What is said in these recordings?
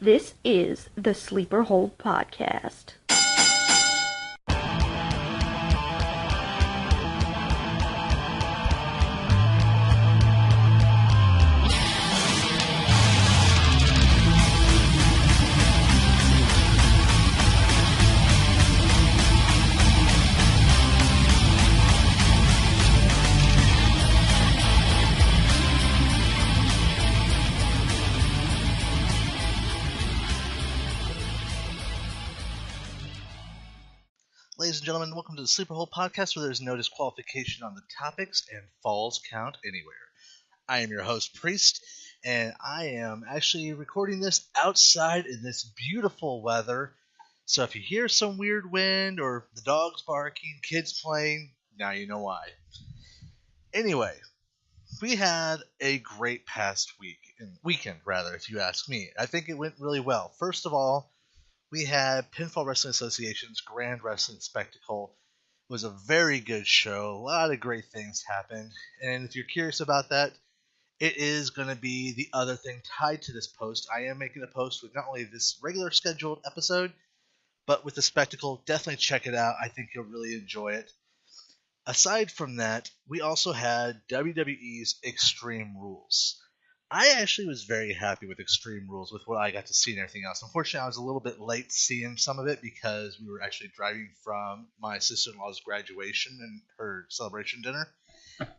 This is the Sleeper Hold Podcast. Ladies and gentlemen, welcome to the Sleeper Hole Podcast, where there's no disqualification on the topics and falls count anywhere. I am your host, Priest, and I am actually recording this outside in this beautiful weather. So if you hear some weird wind or the dogs barking, kids playing, now you know why. Anyway, we had a great past weekend, if you ask me. I think it went really well. First of all, we had Pinfall Wrestling Association's Grand Wrestling Spectacle. It was a very good show. A lot of great things happened. And if you're curious about that, it is going to be the other thing tied to this post. I am making a post with not only this regular scheduled episode, but with the Spectacle. Definitely check it out. I think you'll really enjoy it. Aside from that, we also had WWE's Extreme Rules. I actually was very happy with Extreme Rules, with what I got to see and everything else. Unfortunately, I was a little bit late seeing some of it because we were actually driving from my sister-in-law's graduation and her celebration dinner.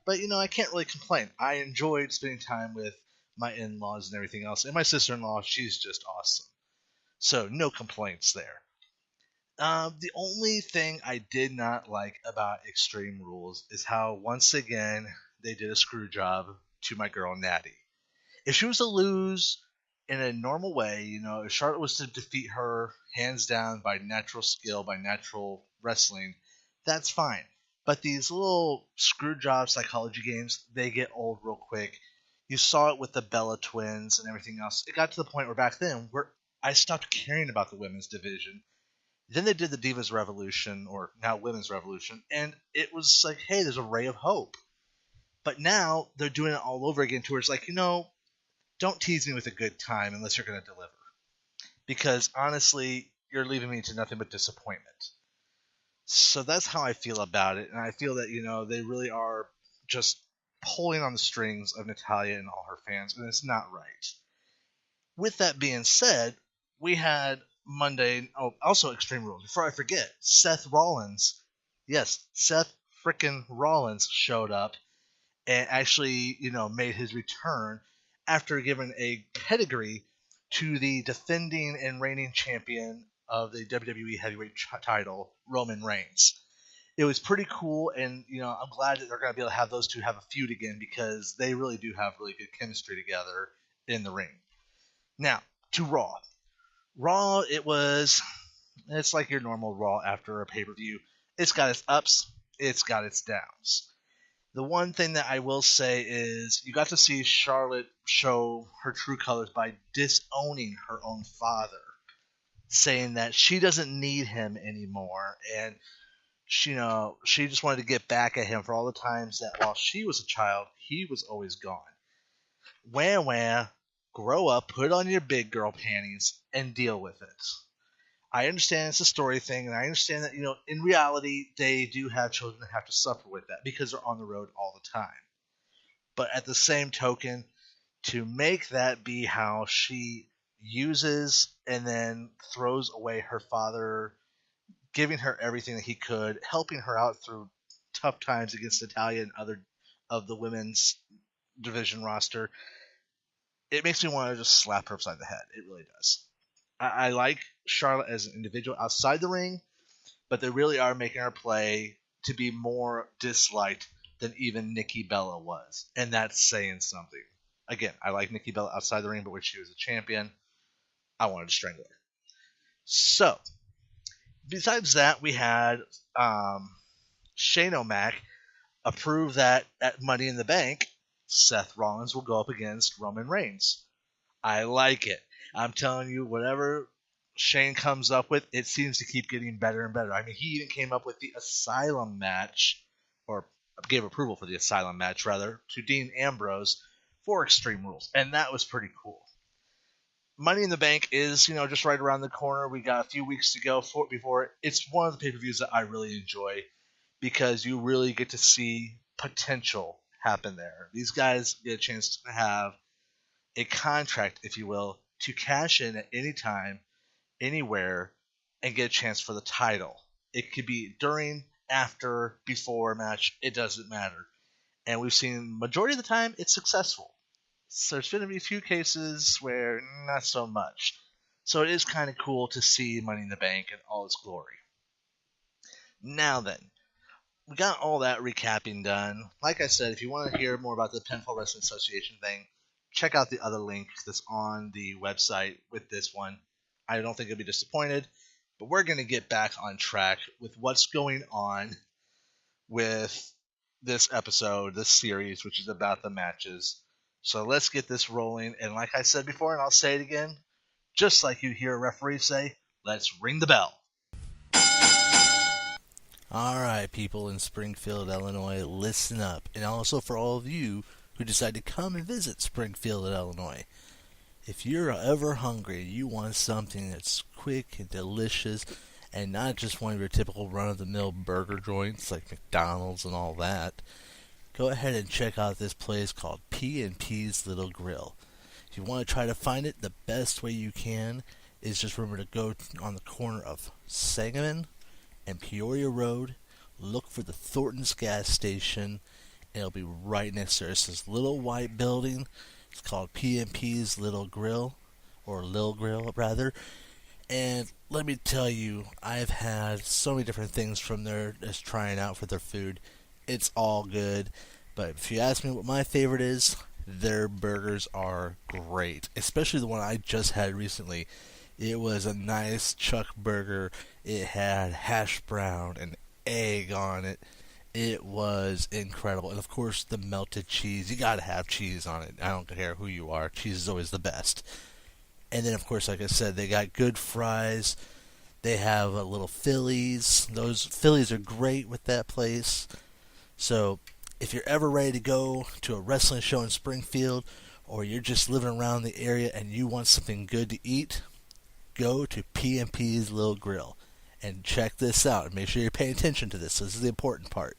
But, I can't really complain. I enjoyed spending time with my in-laws and everything else. And my sister-in-law, she's just awesome. So, no complaints there. The only thing I did not like about Extreme Rules is how, once again, they did a screw job to my girl, Natty. If she was to lose in a normal way, if Charlotte was to defeat her hands down by natural skill, by natural wrestling, that's fine. But these little screw job psychology games, they get old real quick. You saw it with the Bella twins and everything else. It got to the point where back then where I stopped caring about the women's division. Then they did the Divas Revolution, or now Women's Revolution, and it was like, hey, there's a ray of hope. But now they're doing it all over again to where it's like, don't tease me with a good time unless you're going to deliver. Because, honestly, you're leaving me to nothing but disappointment. So that's how I feel about it. And I feel that, they really are just pulling on the strings of Natalya and all her fans. And it's not right. With that being said, we had Monday... Oh, also Extreme Rules. Before I forget, Seth Rollins. Yes, Seth frickin' Rollins showed up and actually, made his return after giving a pedigree to the defending and reigning champion of the WWE Heavyweight title, Roman Reigns. It was pretty cool, and I'm glad that they're going to be able to have those two have a feud again because they really do have really good chemistry together in the ring. Now, to Raw. Raw, it's like your normal Raw after a pay-per-view. It's got its ups, it's got its downs. The one thing that I will say is you got to see Charlotte show her true colors by disowning her own father, saying that she doesn't need him anymore, and she just wanted to get back at him for all the times that while she was a child, he was always gone. Wah, grow up, put on your big girl panties, and deal with it. I understand it's a story thing, and I understand that, in reality, they do have children that have to suffer with that because they're on the road all the time. But at the same token, to make that be how she uses and then throws away her father, giving her everything that he could, helping her out through tough times against Natalya and other of the women's division roster, it makes me want to just slap her upside the head. It really does. I like Charlotte as an individual outside the ring, but they really are making her play to be more disliked than even Nikki Bella was. And that's saying something. Again, I like Nikki Bella outside the ring, but when she was a champion, I wanted to strangle her. So, besides that, we had Shane O'Mac approve that at Money in the Bank, Seth Rollins will go up against Roman Reigns. I like it. I'm telling you, whatever Shane comes up with, it seems to keep getting better and better. I mean, he even came up with the Asylum match, or gave approval for the Asylum match, rather, to Dean Ambrose for Extreme Rules, and that was pretty cool. Money in the Bank is, just right around the corner. We got a few weeks to go before it. It's one of the pay-per-views that I really enjoy because you really get to see potential happen there. These guys get a chance to have a contract, if you will, to cash in at any time, anywhere, and get a chance for the title. It could be during, after, before a match. It doesn't matter. And we've seen majority of the time it's successful. So there's going to be a few cases where not so much. So it is kind of cool to see Money in the Bank in all its glory. Now then, we got all that recapping done. Like I said, if you want to hear more about the Pinfall Wrestling Association thing, check out the other link that's on the website with this one. I don't think you'll be disappointed, but we're going to get back on track with what's going on with this episode, this series, which is about the matches. So let's get this rolling. And like I said before, and I'll say it again, just like you hear a referee say, let's ring the bell. Alright, people in Springfield, Illinois, listen up. And also for all of you who decide to come and visit Springfield, Illinois. If you're ever hungry, you want something that's quick and delicious, and not just one of your typical run-of-the-mill burger joints like McDonald's and all that, go ahead and check out this place called P&P's Little Grill. If you want to try to find it, the best way you can is just remember to go on the corner of Sangamon and Peoria Road, look for the Thornton's gas station, and it'll be right next there. It's this little white building. It's called P&P's Little Grill, or Lil Grill, rather. And let me tell you, I've had so many different things from there just trying out for their food. It's all good. But if you ask me what my favorite is, their burgers are great. Especially the one I just had recently. It was a nice chuck burger. It had hash brown and egg on it. It was incredible. And of course, the melted cheese. You gotta have cheese on it. I don't care who you are. Cheese is always the best. And then, of course, like I said, they got good fries. They have little Phillies. Those Phillies are great with that place. So, if you're ever ready to go to a wrestling show in Springfield, or you're just living around the area and you want something good to eat, go to P&P's Little Grill. And check this out. And make sure you're paying attention to this. This is the important part.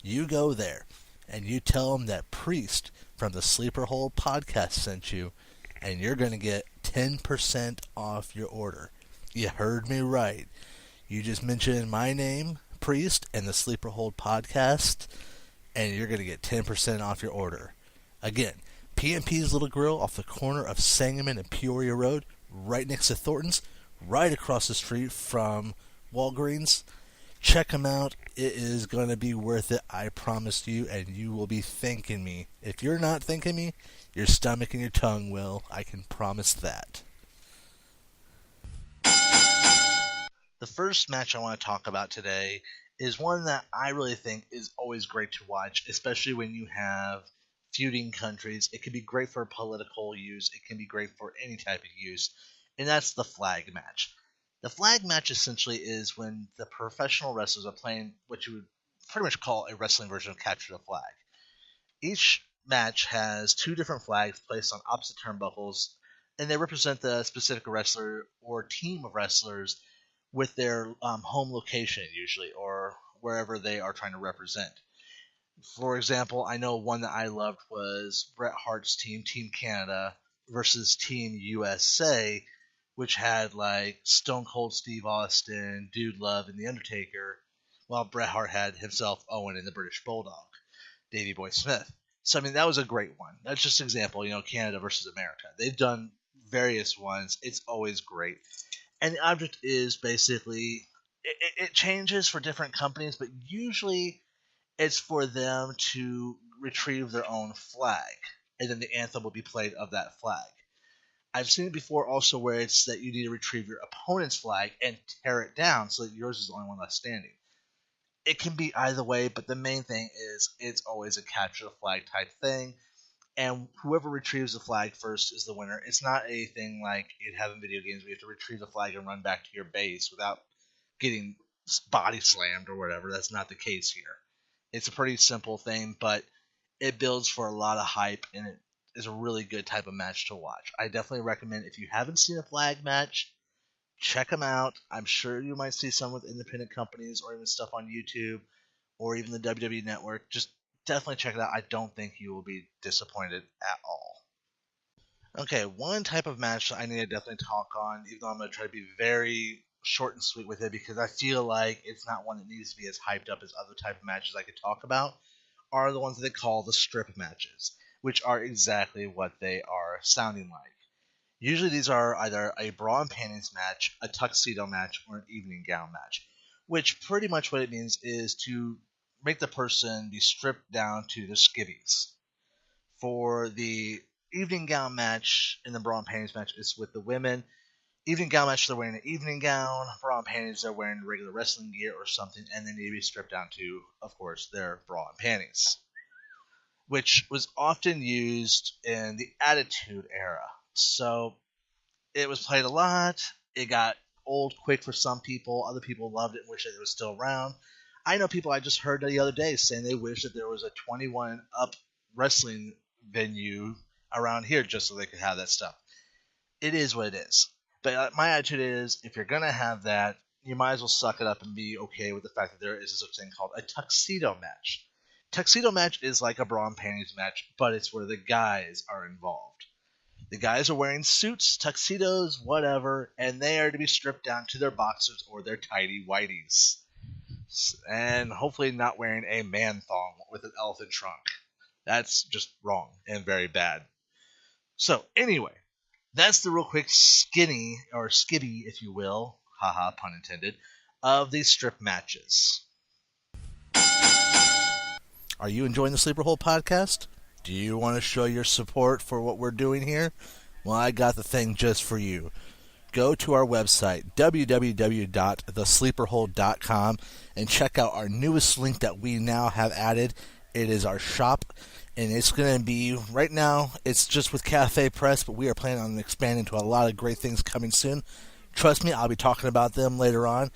You go there, and you tell them that Priest from the Sleeper Hole podcast sent you, and you're going to get 10% off your order. You heard me right. You just mentioned my name, Priest, and the Sleeper Hole podcast, and you're going to get 10% off your order. Again, P&P's Little Grill off the corner of Sangamon and Peoria Road, right next to Thornton's, right across the street from Walgreens. Check them out. It is going to be worth it, I promise you, and you will be thanking me. If you're not thanking me, your stomach and your tongue will. I can promise that. The first match I want to talk about today is one that I really think is always great to watch, especially when you have feuding countries. It can be great for political use. It can be great for any type of use, and that's the flag match. The flag match essentially is when the professional wrestlers are playing what you would pretty much call a wrestling version of Capture the Flag. Each match has two different flags placed on opposite turnbuckles, and they represent the specific wrestler or team of wrestlers with their home location, usually, or wherever they are trying to represent. For example, I know one that I loved was Bret Hart's team, Team Canada, versus Team USA, which had like Stone Cold Steve Austin, Dude Love, and The Undertaker, while Bret Hart had himself, Owen, and the British Bulldog, Davey Boy Smith. So I mean that was a great one. That's just an example, Canada versus America. They've done various ones. It's always great. And the object is basically it changes for different companies, but usually it's for them to retrieve their own flag, and then the anthem will be played of that flag. I've seen it before also where it's that you need to retrieve your opponent's flag and tear it down so that yours is the only one left standing. It can be either way, but the main thing is it's always a capture the flag type thing, and whoever retrieves the flag first is the winner. It's not anything like you'd have in video games where you have to retrieve the flag and run back to your base without getting body slammed or whatever. That's not the case here. It's a pretty simple thing, but it builds for a lot of hype, and is a really good type of match to watch. I definitely recommend, if you haven't seen a flag match, check them out. I'm sure you might see some with independent companies or even stuff on YouTube or even the WWE Network. Just definitely check it out. I don't think you will be disappointed at all. Okay, one type of match I need to definitely talk on, even though I'm going to try to be very short and sweet with it because I feel like it's not one that needs to be as hyped up as other type of matches I could talk about, are the ones that they call the strip matches, which are exactly what they are sounding like. Usually these are either a bra and panties match, a tuxedo match, or an evening gown match, which pretty much what it means is to make the person be stripped down to their skivvies. For the evening gown match and the bra and panties match is with the women. Evening gown match, they're wearing an evening gown. Bra and panties, they're wearing regular wrestling gear or something, and they need to be stripped down to, of course, their bra and panties, which was often used in the Attitude Era. So it was played a lot. It got old quick for some people. Other people loved it and wished that it was still around. I know people I just heard the other day saying they wish that there was a 21 up wrestling venue around here just so they could have that stuff. It is what it is. But my attitude is, if you're going to have that, you might as well suck it up and be okay with the fact that there is such thing called a tuxedo match. Tuxedo match is like a bra and panties match, but it's where the guys are involved. The guys are wearing suits, tuxedos, whatever, and they are to be stripped down to their boxers or their tidy whities. And hopefully not wearing a man thong with an elephant trunk. That's just wrong and very bad. So, anyway, that's the real quick skinny, or skibby, if you will, haha, pun intended, of these strip matches. Are you enjoying the Sleeper Hole podcast? Do you want to show your support for what we're doing here? Well, I got the thing just for you. Go to our website, www.thesleeperhole.com, and check out our newest link that we now have added. It is our shop, and it's going to be, right now, it's just with Cafe Press, but we are planning on expanding to a lot of great things coming soon. Trust me, I'll be talking about them later on.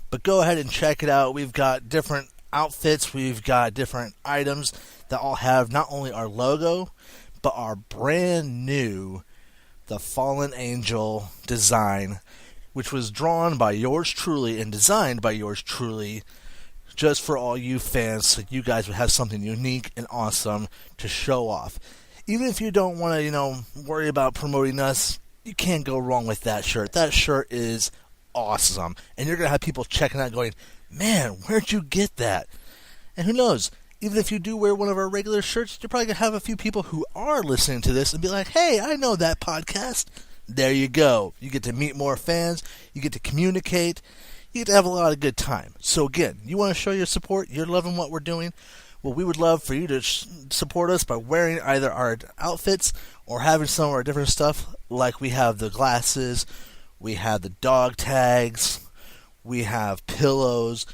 But go ahead and check it out. We've got different outfits, we've got different items that all have not only our logo, but our brand new The Fallen Angel design, which was drawn by yours truly and designed by yours truly, just for all you fans, so you guys would have something unique and awesome to show off. Even if you don't want to, worry about promoting us, you can't go wrong with that shirt. That shirt is awesome, and you're going to have people checking out going, man, where'd you get that? And who knows, even if you do wear one of our regular shirts, you're probably going to have a few people who are listening to this and be like, hey, I know that podcast. There you go. You get to meet more fans. You get to communicate. You get to have a lot of good time. So again, you want to show your support? You're loving what we're doing? Well, we would love for you to support us by wearing either our outfits or having some of our different stuff. Like we have the glasses, we have the dog tags, we have pillows.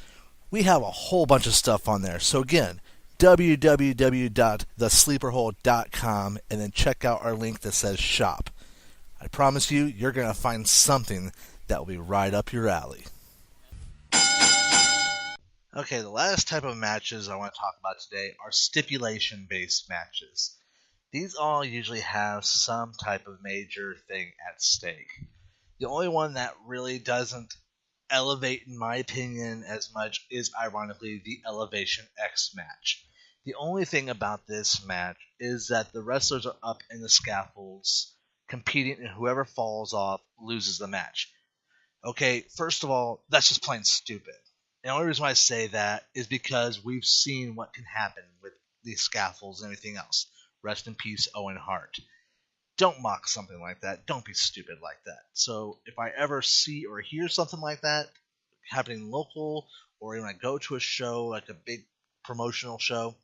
We have a whole bunch of stuff on there. So again, www.thesleeperhole.com, and then check out our link that says shop. I promise you, you're going to find something that will be right up your alley. Okay, the last type of matches I want to talk about today are stipulation-based matches. These all usually have some type of major thing at stake. The only one that really doesn't elevate, in my opinion, as much is ironically the Elevation X match. The only thing about this match is that the wrestlers are up in the scaffolds competing, and whoever falls off loses the match. Okay, first of all, that's just plain stupid. And the only reason why I say that is because we've seen what can happen with these scaffolds and everything else. Rest in peace, Owen Hart. Don't mock something like that. Don't be stupid like that. So if I ever see or hear something like that happening local, or even I go to a show, like a big promotional show,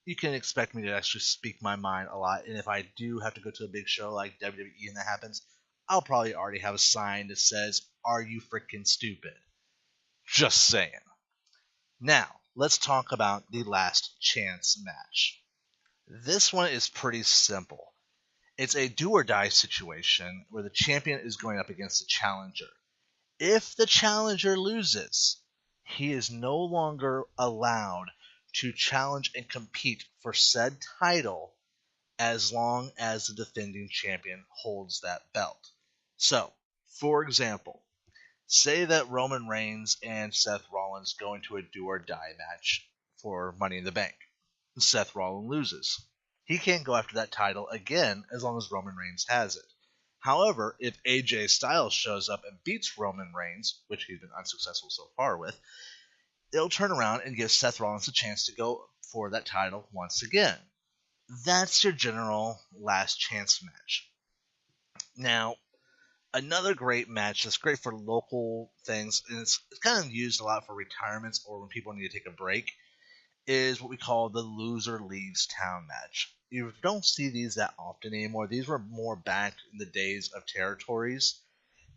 you can expect me to actually speak my mind a lot. And if I do have to go to a big show like WWE and that happens, I'll probably already have a sign that says, "Are you freaking stupid?" Just saying. Now, let's talk about the last chance match. This one is pretty simple. It's a do-or-die situation where the champion is going up against the challenger. If the challenger loses, he is no longer allowed to challenge and compete for said title as long as the defending champion holds that belt. So, for example, say that Roman Reigns and Seth Rollins go into a do or die match for Money in the Bank. Seth Rollins loses. He can't go after that title again as long as Roman Reigns has it. However, if AJ Styles shows up and beats Roman Reigns, which he's been unsuccessful so far with, it'll turn around and give Seth Rollins a chance to go for that title once again. That's your general last chance match. Now, another great match that's great for local things, and it's kind of used a lot for retirements or when people need to take a break, is what we call the loser leaves town match. You don't see these that often anymore. These were more back in the days of territories,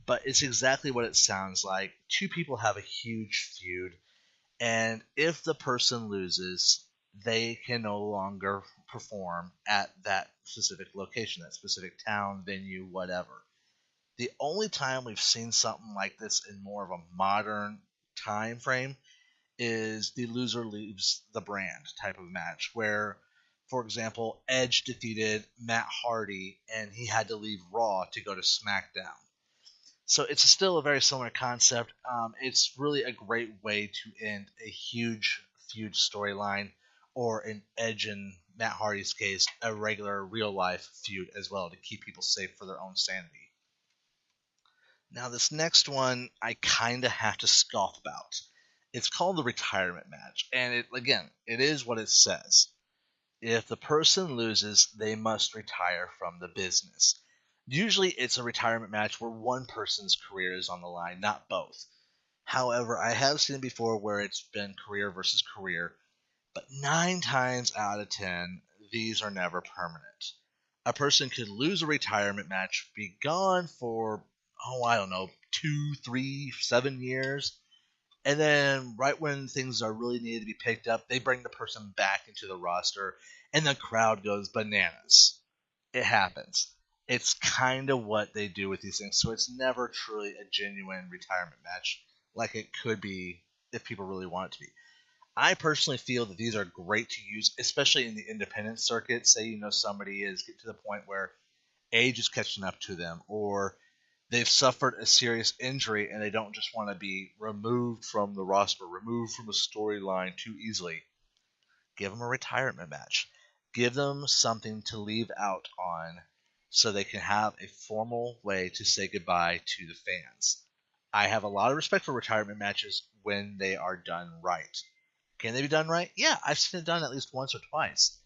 but it's exactly what it sounds like. Two people have a huge feud, and if the person loses, they can no longer perform at that specific location, that specific town, venue, whatever. The only time we've seen something like this in more of a modern time frame is the loser leaves the brand type of match, where, for example, Edge defeated Matt Hardy and he had to leave Raw to go to SmackDown. So it's still a very similar concept. It's really a great way to end a huge feud storyline, or in Edge and Matt Hardy's case, a regular real life feud as well, to keep people safe for their own sanity. Now, this next one I kind of have to scoff about. It's called the retirement match, and it is what it says. If the person loses, they must retire from the business. Usually, it's a retirement match where one person's career is on the line, not both. However, I have seen it before where it's been career versus career, but 9 times out of 10, these are never permanent. A person could lose a retirement match, be gone for, I don't know, 2, 3, 7 years, and then right when things are really needed to be picked up, they bring the person back into the roster, and the crowd goes bananas. It happens. It's kind of what they do with these things, so it's never truly a genuine retirement match like it could be if people really want it to be. I personally feel that these are great to use, especially in the independent circuit. Say somebody is getting to the point where age is catching up to them, or they've suffered a serious injury and they don't just want to be removed from the roster, removed from the storyline too easily. Give them a retirement match. Give them something to leave out on so they can have a formal way to say goodbye to the fans. I have a lot of respect for retirement matches when they are done right. Can they be done right? Yeah, I've seen it done at least once or twice.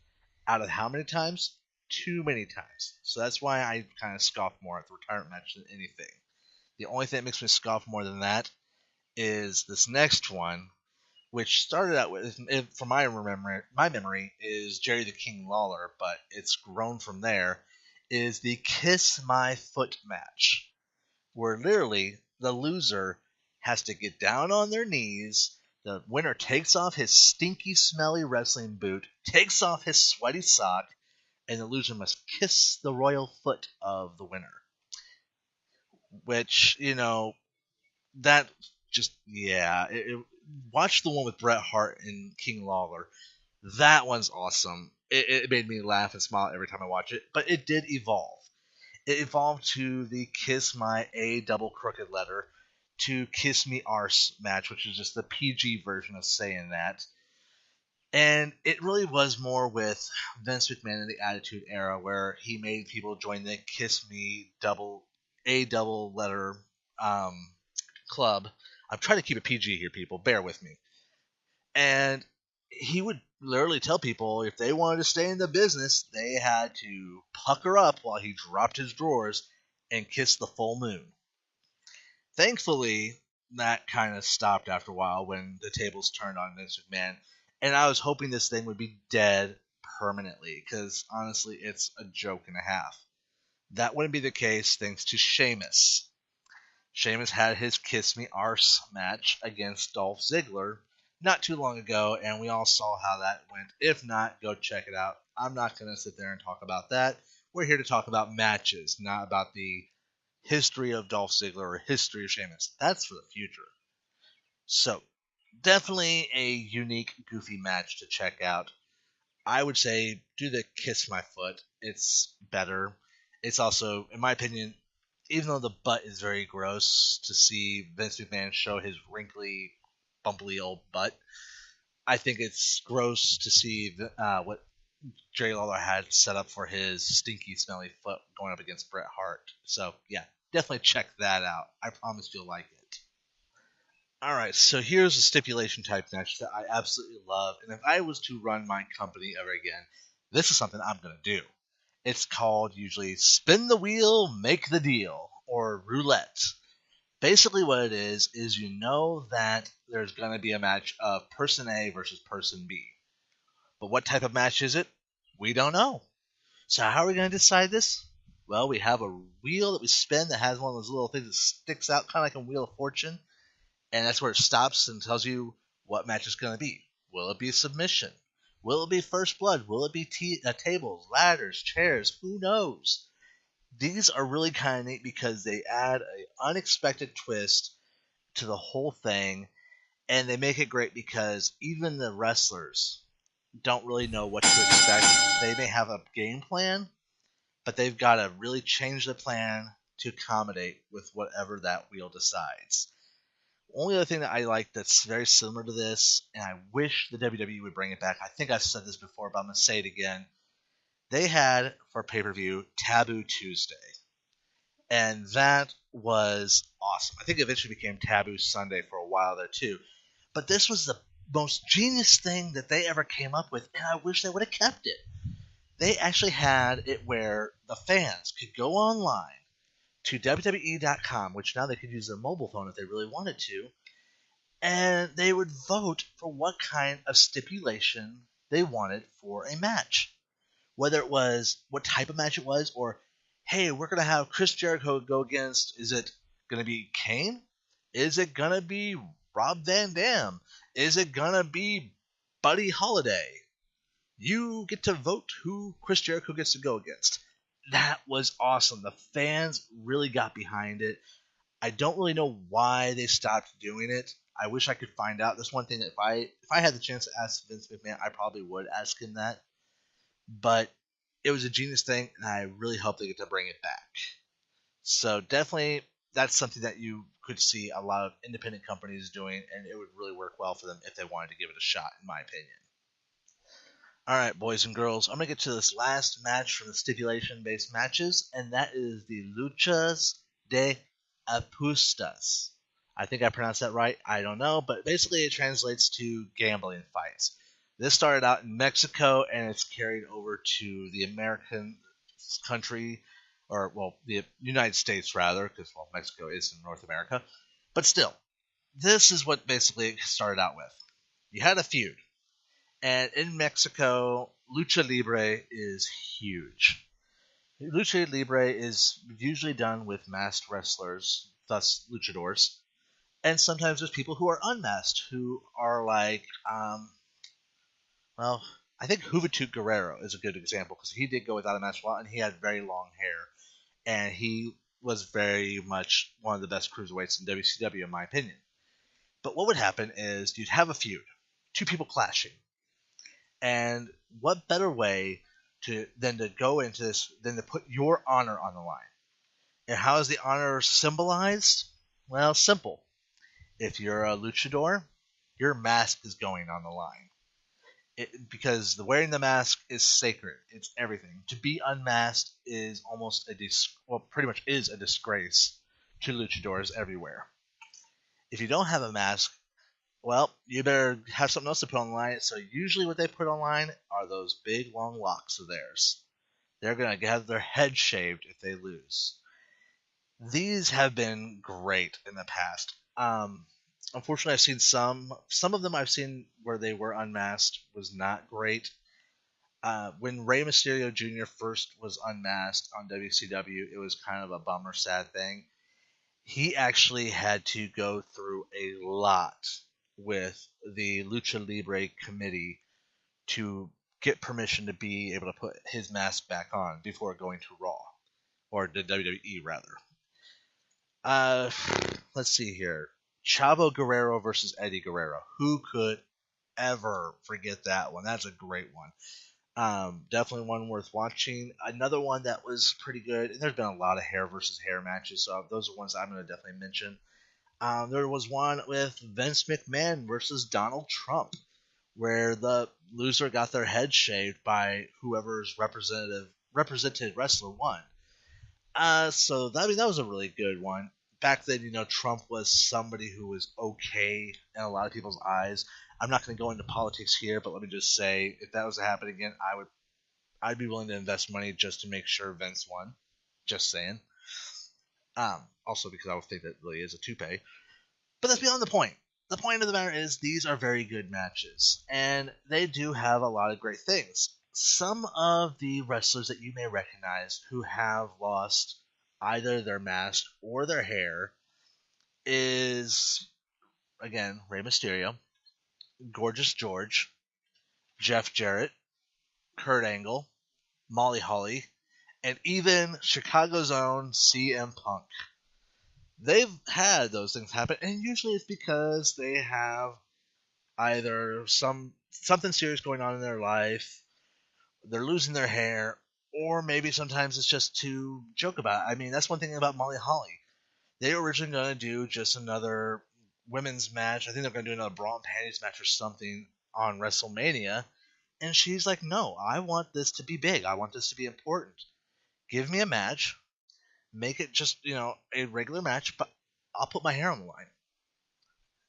Out of how many times? Too many times. So that's why I kind of scoff more at the retirement match than anything. The only thing that makes me scoff more than that is this next one, which started out with, from my memory, is Jerry the King Lawler, but it's grown from there, is the Kiss My Foot match, where literally the loser has to get down on their knees, the winner takes off his stinky, smelly wrestling boot, takes off his sweaty sock, and the loser must kiss the royal foot of the winner. Which, that just, yeah. Watch the one with Bret Hart and King Lawler. That one's awesome. It made me laugh and smile every time I watch it, but it did evolve. It evolved to the Kiss My A double crooked letter to Kiss Me Arse match, which is just the PG version of saying that. And it really was more with Vince McMahon in the Attitude Era, where he made people join the Kiss Me double letter club. I'm trying to keep it PG here, people. Bear with me. And he would literally tell people if they wanted to stay in the business, they had to pucker up while he dropped his drawers and kiss the full moon. Thankfully, that kind of stopped after a while when the tables turned on Vince McMahon. And I was hoping this thing would be dead permanently, because honestly, it's a joke and a half. That wouldn't be the case thanks to Sheamus. Sheamus had his Kiss Me Arse match against Dolph Ziggler not too long ago, and we all saw how that went. If not, go check it out. I'm not going to sit there and talk about that. We're here to talk about matches, not about the history of Dolph Ziggler or history of Sheamus. That's for the future. So, definitely a unique, goofy match to check out. I would say do the kiss my foot. It's better. It's also, in my opinion, even though the butt is very gross to see Vince McMahon show his wrinkly, bumpy old butt, I think it's gross to see what Jerry Lawler had set up for his stinky, smelly foot going up against Bret Hart. So, yeah, definitely check that out. I promise you'll like it. Alright, so here's a stipulation type match that I absolutely love, and if I was to run my company ever again, this is something I'm going to do. It's called usually Spin the Wheel, Make the Deal, or Roulette. Basically what it is you know that there's going to be a match of Person A versus Person B. But what type of match is it? We don't know. So how are we going to decide this? Well, we have a wheel that we spin that has one of those little things that sticks out, kind of like a Wheel of Fortune. And that's where it stops and tells you what match it's going to be. Will it be submission? Will it be first blood? Will it be tables, ladders, chairs? Who knows? These are really kind of neat because they add an unexpected twist to the whole thing, and they make it great because even the wrestlers don't really know what to expect. They may have a game plan, but they've got to really change the plan to accommodate with whatever that wheel decides. Only other thing that I like that's very similar to this, and I wish the WWE would bring it back. I think I've said this before, but I'm going to say it again. They had, for pay-per-view, Taboo Tuesday. And that was awesome. I think it eventually became Taboo Sunday for a while there, too. But this was the most genius thing that they ever came up with, and I wish they would have kept it. They actually had it where the fans could go online to WWE.com, which now they could use their mobile phone if they really wanted to, and they would vote for what kind of stipulation they wanted for a match. Whether it was what type of match it was, or, hey, we're going to have Chris Jericho go against, is it going to be Kane? Is it going to be Rob Van Dam? Is it going to be Buddy Holiday? You get to vote who Chris Jericho gets to go against. That was awesome. The fans really got behind it. I don't really know why they stopped doing it. I wish I could find out. That's one thing that if I had the chance to ask Vince McMahon, I probably would ask him that. But it was a genius thing, and I really hope they get to bring it back. So definitely, that's something that you could see a lot of independent companies doing, and it would really work well for them if they wanted to give it a shot, in my opinion. Alright, boys and girls, I'm going to get to this last match from the stipulation-based matches, and that is the Luchas de Apuestas. I think I pronounced that right. I don't know, but basically it translates to gambling fights. This started out in Mexico, and it's carried over to the American country, or, well, the United States, rather, because, well, Mexico is in North America. But still, this is what basically it started out with. You had a feud. And in Mexico, Lucha Libre is huge. Lucha Libre is usually done with masked wrestlers, thus luchadors, and sometimes there's people who are unmasked, who are like, well, I think Juventud Guerrero is a good example, because he did go without a mask a while, and he had very long hair, and he was very much one of the best cruiserweights in WCW, in my opinion. But what would happen is you'd have a feud, two people clashing. And what better way than to go into this than to put your honor on the line? And how is the honor symbolized? Well, simple. If you're a luchador, your mask is going on the line. Because wearing the mask is sacred. It's everything. To be unmasked is almost pretty much is a disgrace to luchadors everywhere. If you don't have a mask, well, you better have something else to put on the line. So usually what they put online are those big, long locks of theirs. They're going to have their head shaved if they lose. These have been great in the past. Unfortunately, I've seen some of them I've seen where they were unmasked was not great. When Rey Mysterio Jr. first was unmasked on WCW, it was kind of a bummer, sad thing. He actually had to go through a lot with the Lucha Libre committee to get permission to be able to put his mask back on before going to Raw, or the WWE rather. Let's see here. Chavo Guerrero versus Eddie Guerrero. Who could ever forget that one? That's a great one. Definitely one worth watching. Another one that was pretty good, and there's been a lot of hair versus hair matches, so those are ones I'm going to definitely mention. There was one with Vince McMahon versus Donald Trump, where the loser got their head shaved by whoever's represented wrestler won. So that, I mean, that was a really good one. Back then, Trump was somebody who was okay in a lot of people's eyes. I'm not going to go into politics here, but let me just say, if that was to happen again, I'd be willing to invest money just to make sure Vince won. Just saying. Also because I would think that really is a toupee. But that's beyond the point. The point of the matter is these are very good matches, and they do have a lot of great things. Some of the wrestlers that you may recognize who have lost either their mask or their hair is, again, Rey Mysterio, Gorgeous George, Jeff Jarrett, Kurt Angle, Molly Holly, and even Chicago's own CM Punk. They've had those things happen, and usually it's because they have either something serious going on in their life, they're losing their hair, or maybe sometimes it's just to joke about it. I mean, that's one thing about Molly Holly. They were originally going to do just another women's match. I think they're going to do another bra and panties match or something on WrestleMania. And she's like, no, I want this to be big. I want this to be important. Give me a match. Make it just, a regular match, but I'll put my hair on the line.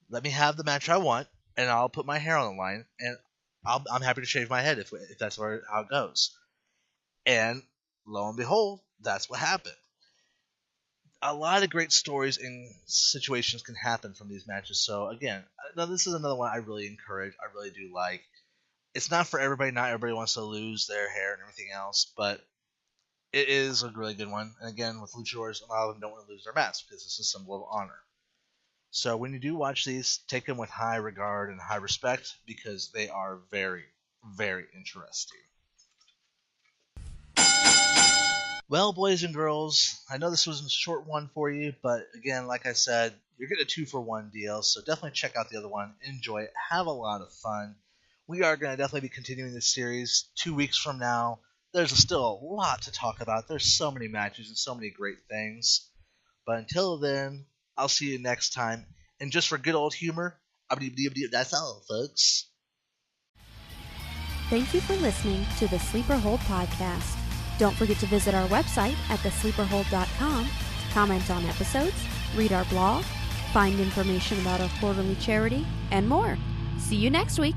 Let me have the match I want, and I'll put my hair on the line, and I'm happy to shave my head if that's how it goes. And lo and behold, that's what happened. A lot of great stories and situations can happen from these matches. So again, now this is another one I really encourage. I really do like. It's not for everybody. Not everybody wants to lose their hair and everything else, but it is a really good one. And again, with luchadors, a lot of them don't want to lose their mask because it's a symbol of honor. So when you do watch these, take them with high regard and high respect because they are very, very interesting. Well, boys and girls, I know this was a short one for you, but again, like I said, you're getting a 2-for-1 deal, so definitely check out the other one. Enjoy it. Have a lot of fun. We are going to definitely be continuing this series 2 weeks from now. There's still a lot to talk about. There's so many matches and so many great things. But until then, I'll see you next time. And just for good old humor, that's all, folks. Thank you for listening to the Sleeper Hold Podcast. Don't forget to visit our website at thesleeperhold.com to comment on episodes, read our blog, find information about our quarterly charity, and more. See you next week.